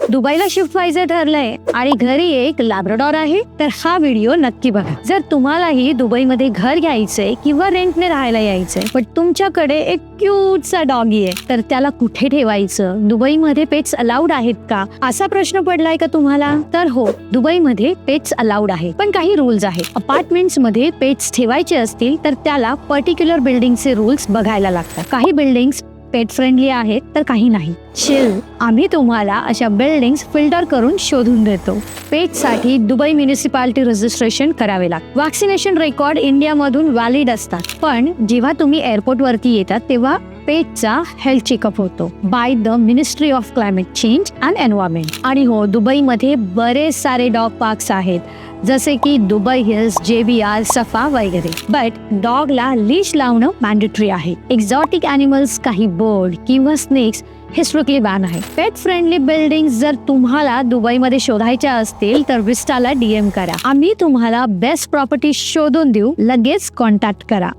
दुबईला शिफ्ट व्हायचं ठरलंय आणि घरी एक लॅब्राडॉर आहे, तर हा व्हिडिओ नक्की बघा. जर तुम्हालाही दुबईमध्ये घर घ्यायचंय किंवा रेंटने राहायला यायचंय, पण तुमच्याकडे एक क्यूटचा डॉगी आहे, तर त्याला कुठे ठेवायचं, दुबईमध्ये पेट्स अलाउड आहेत का, असा प्रश्न पडलाय का तुम्हाला? तर हो, दुबईमध्ये पेट्स अलाउड आहे, पण काही रूल्स आहेत. अपार्टमेंट्स मध्ये पेट्स ठेवायचे असतील तर त्याला पर्टिक्युलर बिल्डिंगचे रूल्स बघायला लागतात. काही बिल्डिंग्स पेट फ्रेंडली आहेत तर काही नाही. आम्ही तुम्हाला अशा बिल्डिंग्स फिल्टर करून शोधून देतो. पेटसाठी दुबई म्युनिसिपालिटी रजिस्ट्रेशन करावे लागते. वॅक्सिनेशन रेकॉर्ड इंडियामधून व्हॅलिड असतात, पण जेव्हा तुम्ही एअरपोर्ट वरती येतात तेव्हा पेटचा हेल्थ चेकअप होतो by the ministry of climate change and environment. आणि हो, दुबईमध्ये बरेच सारे डॉग पार्क्स आहेत, जसे की दुबई हिल्स, JBR, सफा वगैरे. बट डॉगला लीश लावणं मॅन्डेटरी आहे. एक्झॉटिक अॅनिमल्स, काही बर्ड किंवा स्नेक्स हे स्ट्रिक्टली बॅन आहे. पेट फ्रेंडली बिल्डिंग जर तुम्हाला दुबईमध्ये शोधायच्या असतील तर विस्टाला DM करा. आम्ही तुम्हाला बेस्ट प्रॉपर्टी शोधून देऊ. लगेच कॉन्टॅक्ट करा.